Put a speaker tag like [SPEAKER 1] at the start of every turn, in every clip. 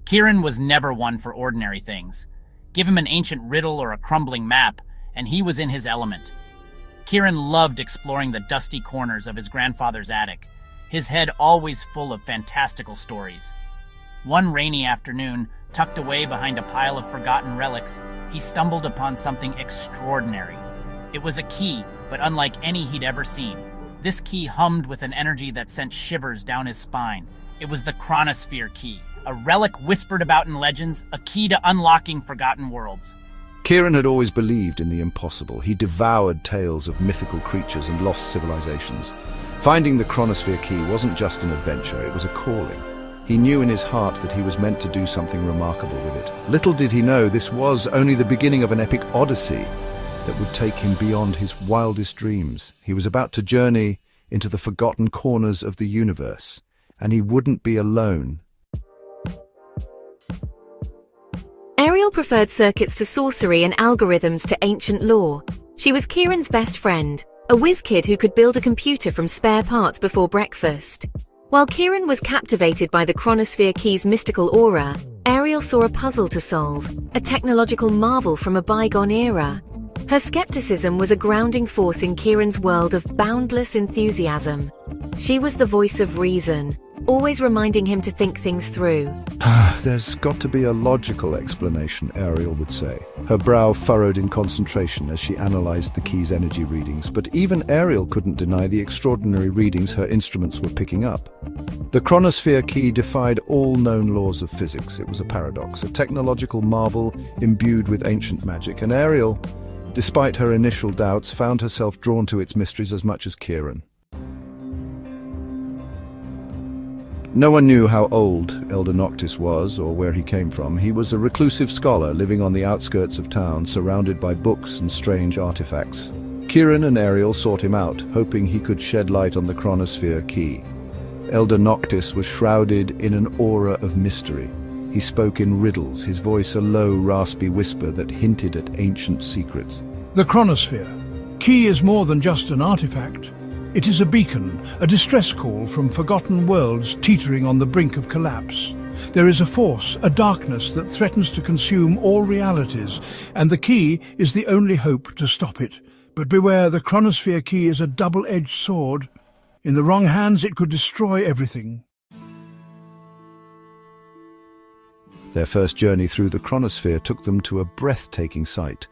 [SPEAKER 1] Kieran was never one for ordinary things. Give him an ancient riddle or a crumbling map, and he was in his element. Kieran loved exploring the dusty corners of his grandfather's attic, his head always full of fantastical stories. One rainy afternoon, tucked away behind a pile of forgotten relics, he stumbled upon something extraordinary. It was a key, but unlike any he'd ever seen. This key hummed with an energy that sent shivers down his spine. It was the chronosphere key, a relic whispered about in legends, a key to unlocking forgotten worlds.
[SPEAKER 2] Kieran had always believed in the impossible. He devoured tales of mythical creatures and lost civilizations. Finding the chronosphere key wasn't just an adventure, it was a calling. He knew in his heart that he was meant to do something remarkable with it. Little did he know this was only the beginning of an epic odyssey that would take him beyond his wildest dreams. He was about to journey into the forgotten corners of the universe, and he wouldn't be alone.
[SPEAKER 3] Ariel preferred circuits to sorcery and algorithms to ancient lore. She was Kieran's best friend, a whiz kid who could build a computer from spare parts before breakfast. While Kieran was captivated by the chronosphere key's mystical aura, Ariel saw a puzzle to solve, a technological marvel from a bygone era. Her skepticism was a grounding force in Kieran's world of boundless enthusiasm. She was the voice of reason, always reminding him to think things through.
[SPEAKER 2] There's got to be a logical explanation, Ariel would say. Her brow furrowed in concentration as she analyzed the key's energy readings, but even Ariel couldn't deny the extraordinary readings her instruments were picking up. The chronosphere key defied all known laws of physics. It was a paradox, a technological marvel imbued with ancient magic, and Ariel, despite her initial doubts, found herself drawn to its mysteries as much as Kieran. No one knew how old Elder Noctis was or where he came from. He was a reclusive scholar living on the outskirts of town, surrounded by books and strange artifacts. Kieran and Ariel sought him out, hoping he could shed light on the chronosphere key. Elder Noctis was shrouded in an aura of mystery. He spoke in riddles, his voice a low, raspy whisper that hinted at ancient secrets.
[SPEAKER 4] The chronosphere. Key is more than just an artifact. It is a beacon, a distress call from forgotten worlds teetering on the brink of collapse. There is a force, a darkness that threatens to consume all realities, and the key is the only hope to stop it. But beware, the chronosphere key is a double-edged sword. In the wrong hands, it could destroy everything.
[SPEAKER 2] Their first journey through the chronosphere took them to a breathtaking sight,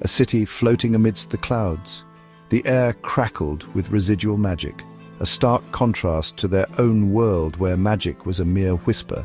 [SPEAKER 2] a city floating amidst the clouds. The air crackled with residual magic, a stark contrast to their own world where magic was a mere whisper.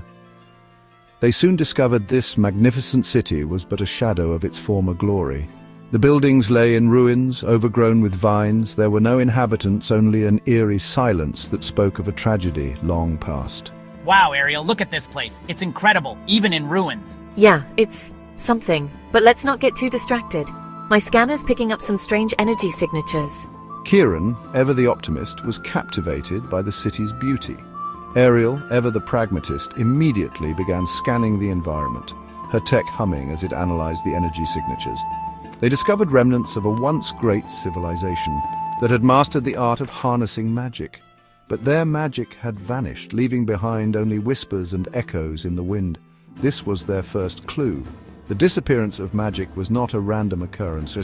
[SPEAKER 2] They soon discovered this magnificent city was but a shadow of its former glory. The buildings lay in ruins, overgrown with vines. There were no inhabitants, only an eerie silence that spoke of a tragedy long past.
[SPEAKER 1] Wow, Ariel, look at this place. It's incredible, even in ruins.
[SPEAKER 3] Yeah, it's something. But let's not get too distracted. My scanner's picking up some strange energy signatures.
[SPEAKER 2] Kieran, ever the optimist, was captivated by the city's beauty. Ariel, ever the pragmatist, immediately began scanning the environment, her tech humming as it analyzed the energy signatures. They discovered remnants of a once great civilization that had mastered the art of harnessing magic. But their magic had vanished, leaving behind only whispers and echoes in the wind. This was their first clue. The disappearance of magic was not a random occurrence.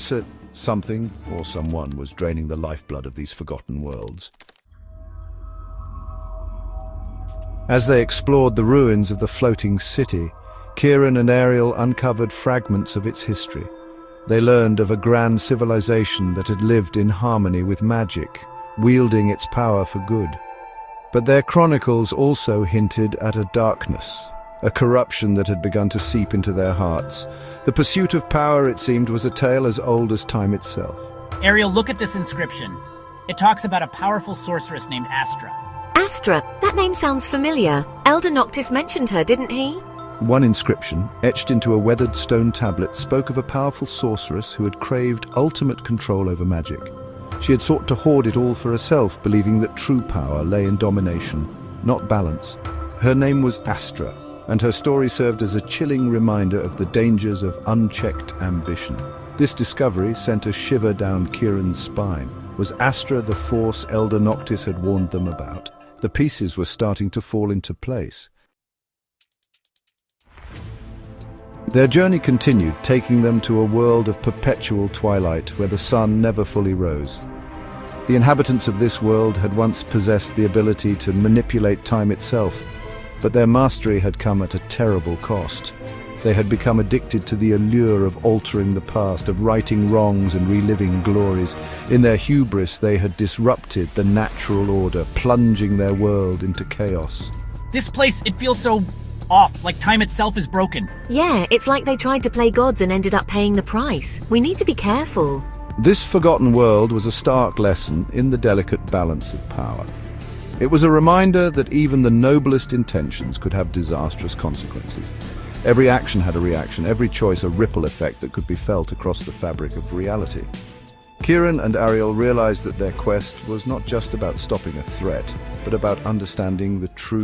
[SPEAKER 2] Something or someone was draining the lifeblood of these forgotten worlds. As they explored the ruins of the floating city, Kieran and Ariel uncovered fragments of its history. They learned of a grand civilization that had lived in harmony with magic, wielding its power for good. But their chronicles also hinted at a darkness, a corruption that had begun to seep into their hearts. The pursuit of power, it seemed, was a tale as old as time itself.
[SPEAKER 1] Ariel, look at this inscription. It talks about a powerful sorceress named Astra.
[SPEAKER 3] Astra? That name sounds familiar. Elder Noctis mentioned her, didn't he?
[SPEAKER 2] One inscription, etched into a weathered stone tablet, spoke of a powerful sorceress who had craved ultimate control over magic. She had sought to hoard it all for herself, believing that true power lay in domination, not balance. Her name was Astra, and her story served as a chilling reminder of the dangers of unchecked ambition. This discovery sent a shiver down Kieran's spine. Was Astra the force Elder Noctis had warned them about? The pieces were starting to fall into place. Their journey continued, taking them to a world of perpetual twilight where the sun never fully rose. The inhabitants of this world had once possessed the ability to manipulate time itself, but their mastery had come at a terrible cost. They had become addicted to the allure of altering the past, of righting wrongs and reliving glories. In their hubris, they had disrupted the natural order, plunging their world into chaos.
[SPEAKER 1] This place, it feels so off, like time itself is broken.
[SPEAKER 3] Yeah, it's like they tried to play gods and ended up paying the price. We need to be careful.
[SPEAKER 2] This forgotten world was a stark lesson in the delicate balance of power. It was a reminder that even the noblest intentions could have disastrous consequences. Every action had a reaction, every choice a ripple effect that could be felt across the fabric of reality. Kieran and Ariel realized that their quest was not just about stopping a threat, but about understanding the true